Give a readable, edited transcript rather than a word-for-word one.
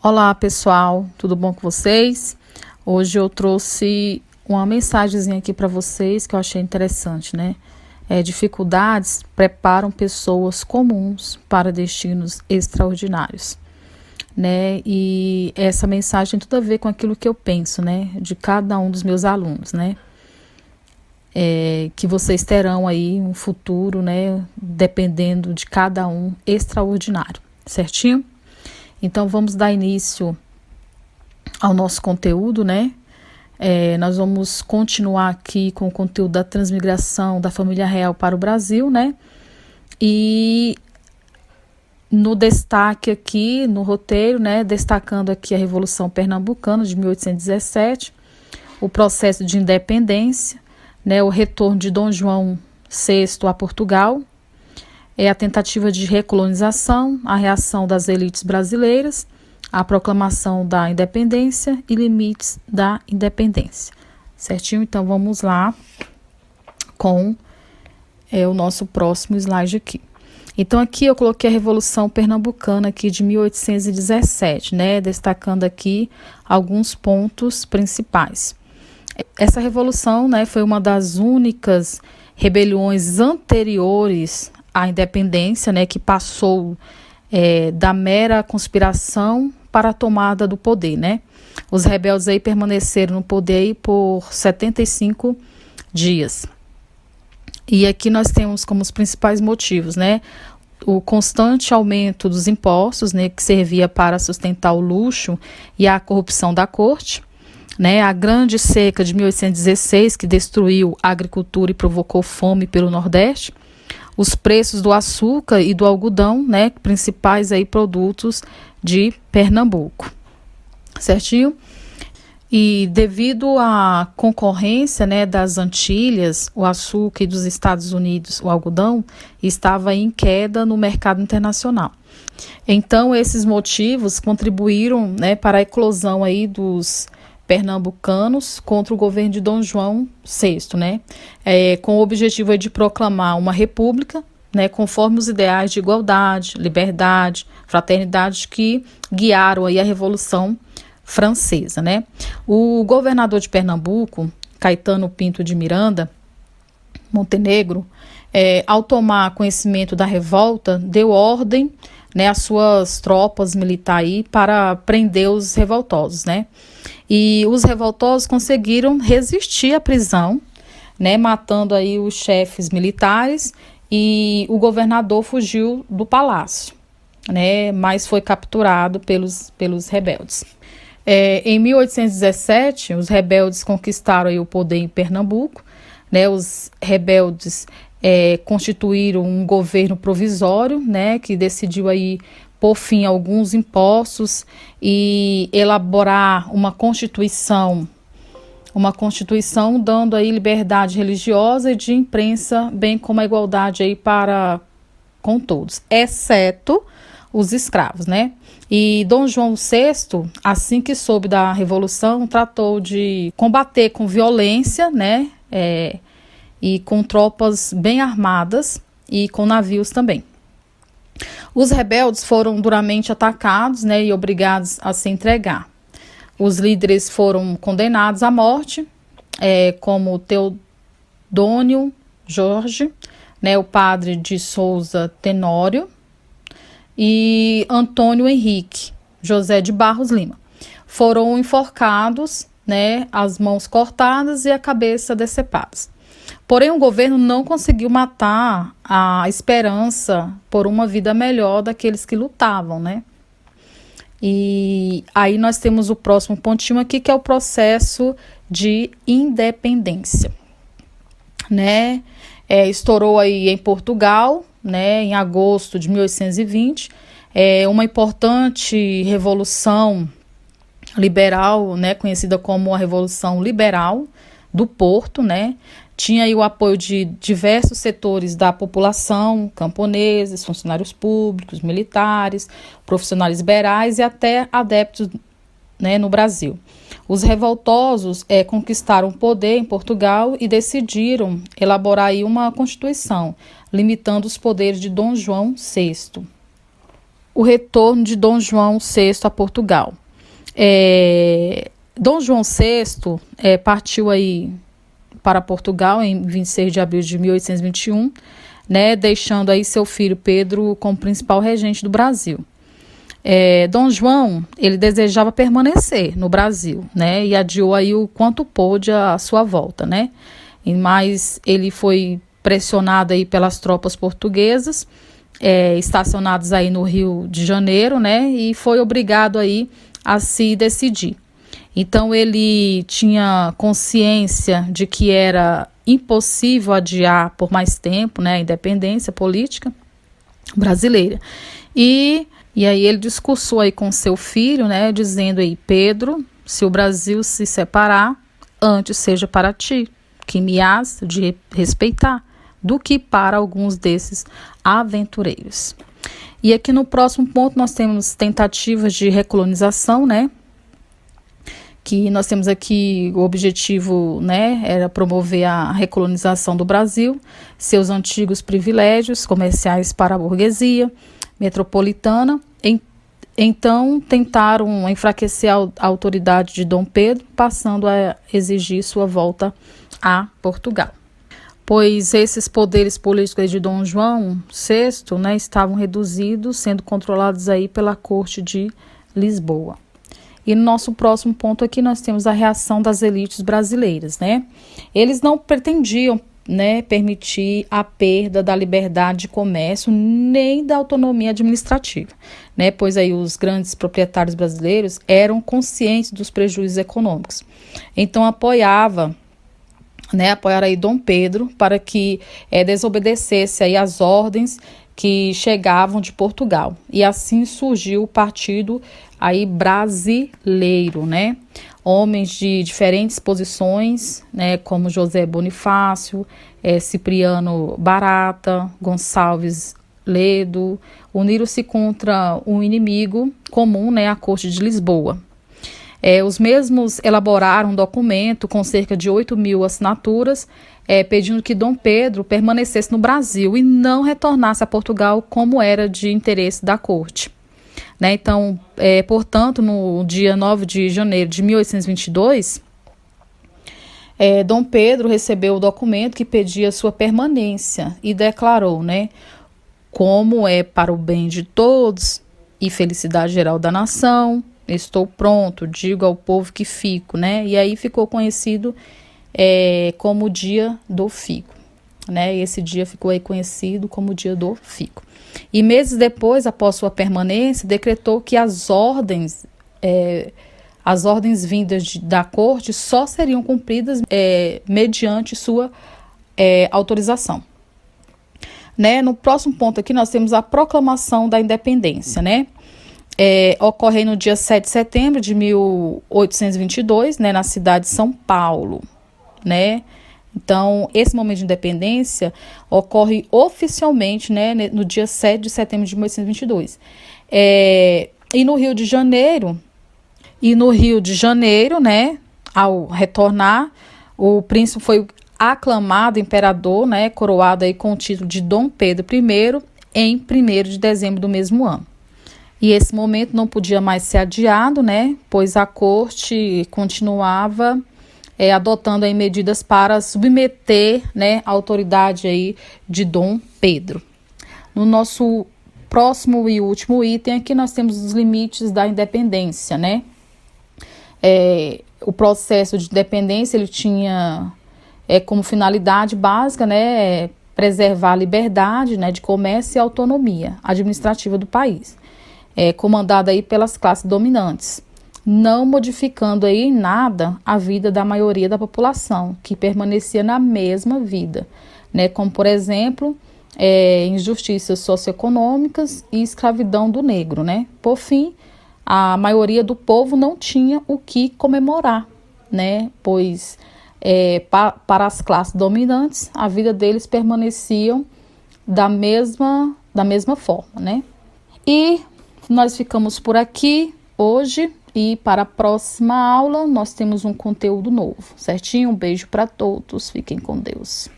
Olá pessoal, tudo bom com vocês? Hoje eu trouxe uma mensagenzinha aqui para vocês que eu achei interessante, né? Dificuldades preparam pessoas comuns para destinos extraordinários, né? E essa mensagem tem tudo a ver com aquilo que eu penso, né? De cada um dos meus alunos, né? Que vocês terão aí um futuro, né? Dependendo de cada um, extraordinário, certinho? Então, vamos dar início ao nosso conteúdo, né? Nós vamos continuar aqui com o conteúdo da transmigração da família real para o Brasil, né? E no destaque aqui, no roteiro, né? Destacando aqui a Revolução Pernambucana de 1817, o processo de independência, né? O retorno de Dom João VI a Portugal, a tentativa de recolonização, a reação das elites brasileiras, a proclamação da independência e limites da independência. Certinho? Então, vamos lá com o nosso próximo slide aqui. Então, aqui eu coloquei a Revolução Pernambucana aqui de 1817, né? Destacando aqui alguns pontos principais. Essa revolução, né, foi uma das únicas rebeliões anteriores a independência, né, que passou da mera conspiração para a tomada do poder, né? Os rebeldes aí permaneceram no poder aí por 75 dias. E aqui nós temos como os principais motivos, né? O constante aumento dos impostos, né, que servia para sustentar o luxo e a corrupção da corte, né? A grande seca de 1816, que destruiu a agricultura e provocou fome pelo Nordeste. Os preços do açúcar e do algodão, né, principais aí produtos de Pernambuco, certinho? E devido à concorrência, né, das Antilhas, o açúcar, e dos Estados Unidos, o algodão, estava em queda no mercado internacional. Então, esses motivos contribuíram, né, para a eclosão aí dos pernambucanos contra o governo de Dom João VI, né? Com o objetivo de proclamar uma república, né, conforme os ideais de igualdade, liberdade, fraternidade que guiaram aí a Revolução Francesa, né? O governador de Pernambuco, Caetano Pinto de Miranda, Montenegro, ao tomar conhecimento da revolta, deu ordem, né, às suas tropas militares para prender os revoltosos, né? E os revoltosos conseguiram resistir à prisão, né, matando aí os chefes militares, e o governador fugiu do palácio, né, mas foi capturado pelos rebeldes. Em 1817, os rebeldes conquistaram aí o poder em Pernambuco, né? Os rebeldes constituíram um governo provisório, né, que decidiu aí pôr fim a alguns impostos e elaborar uma constituição dando aí liberdade religiosa e de imprensa, bem como a igualdade aí com todos, exceto os escravos, né? E Dom João VI, assim que soube da Revolução, tratou de combater com violência, né? E com tropas bem armadas e com navios também. Os rebeldes foram duramente atacados, né, e obrigados a se entregar. Os líderes foram condenados à morte, como Teodônio Jorge, né, o padre de Souza Tenório, e Antônio Henrique José de Barros Lima. Foram enforcados, né, as mãos cortadas e a cabeça decepadas. Porém, o governo não conseguiu matar a esperança por uma vida melhor daqueles que lutavam, né? E aí nós temos o próximo pontinho aqui, que é o processo de independência, né? Estourou aí em Portugal, né, em agosto de 1820, uma importante revolução liberal, né, conhecida como a Revolução Liberal do Porto, né? Tinha aí o apoio de diversos setores da população, camponeses, funcionários públicos, militares, profissionais liberais e até adeptos, né, no Brasil. Os revoltosos conquistaram poder em Portugal e decidiram elaborar aí uma constituição, limitando os poderes de Dom João VI. o retorno de Dom João VI a Portugal. Dom João VI partiu aí para Portugal em 26 de abril de 1821, né, deixando aí seu filho Pedro como principal regente do Brasil. Dom João, ele desejava permanecer no Brasil, né, e adiou aí o quanto pôde a sua volta, né, mas ele foi pressionado aí pelas tropas portuguesas, estacionadas aí no Rio de Janeiro, né, e foi obrigado aí a se decidir. Então ele tinha consciência de que era impossível adiar por mais tempo, né, a independência política brasileira. E aí ele discursou aí com seu filho, né, dizendo aí: Pedro, se o Brasil se separar, antes seja para ti, que me has de respeitar, do que para alguns desses aventureiros. E aqui no próximo ponto nós temos tentativas de recolonização, né, que nós temos aqui o objetivo, né, era promover a recolonização do Brasil, seus antigos privilégios comerciais para a burguesia metropolitana. Então tentaram enfraquecer a autoridade de Dom Pedro, passando a exigir sua volta a Portugal, pois esses poderes políticos de Dom João VI, né, estavam reduzidos, sendo controlados aí pela corte de Lisboa. E no nosso próximo ponto aqui nós temos a reação das elites brasileiras, né? Eles não pretendiam, né, permitir a perda da liberdade de comércio nem da autonomia administrativa, né? Pois aí os grandes proprietários brasileiros eram conscientes dos prejuízos econômicos. Então apoiaram aí Dom Pedro para que desobedecesse aí as ordens que chegavam de Portugal. E assim surgiu o partido aí brasileiro, né? Homens de diferentes posições, né, como José Bonifácio, Cipriano Barata, Gonçalves Ledo, uniram-se contra um inimigo comum, né, a corte de Lisboa. Os mesmos elaboraram um documento com cerca de 8.000 assinaturas, pedindo que Dom Pedro permanecesse no Brasil e não retornasse a Portugal, como era de interesse da corte. Né? Então, portanto, no dia 9 de janeiro de 1822, Dom Pedro recebeu o documento que pedia sua permanência e declarou, né, como é para o bem de todos e felicidade geral da nação, estou pronto, digo ao povo que fico, né? E aí ficou conhecido como o dia do fico, né? E esse dia ficou aí conhecido como o dia do fico. E meses depois, após sua permanência, decretou que as ordens vindas da corte só seriam cumpridas mediante sua autorização. Né? No próximo ponto aqui nós temos a proclamação da independência, né? Ocorre no dia 7 de setembro de 1822, né, na cidade de São Paulo, né? Então, esse momento de independência ocorre oficialmente, né, no dia 7 de setembro de 1822. E no Rio de Janeiro, né, ao retornar, o príncipe foi aclamado imperador, né, coroado aí com o título de Dom Pedro I em 1º de dezembro do mesmo ano. E esse momento não podia mais ser adiado, né, pois a corte continuava adotando aí medidas para submeter, né, a autoridade aí de Dom Pedro. No nosso próximo e último item aqui nós temos os limites da independência, né? O processo de independência ele tinha como finalidade básica, né, preservar a liberdade, né, de comércio e a autonomia administrativa do país, comandada aí pelas classes dominantes, não modificando aí em nada a vida da maioria da população, que permanecia na mesma vida, né, como por exemplo, injustiças socioeconômicas e escravidão do negro, né. Por fim, a maioria do povo não tinha o que comemorar, né, pois para as classes dominantes, a vida deles permaneciam da mesma forma, né. E nós ficamos por aqui hoje e para a próxima aula nós temos um conteúdo novo, certinho? Um beijo para todos, fiquem com Deus.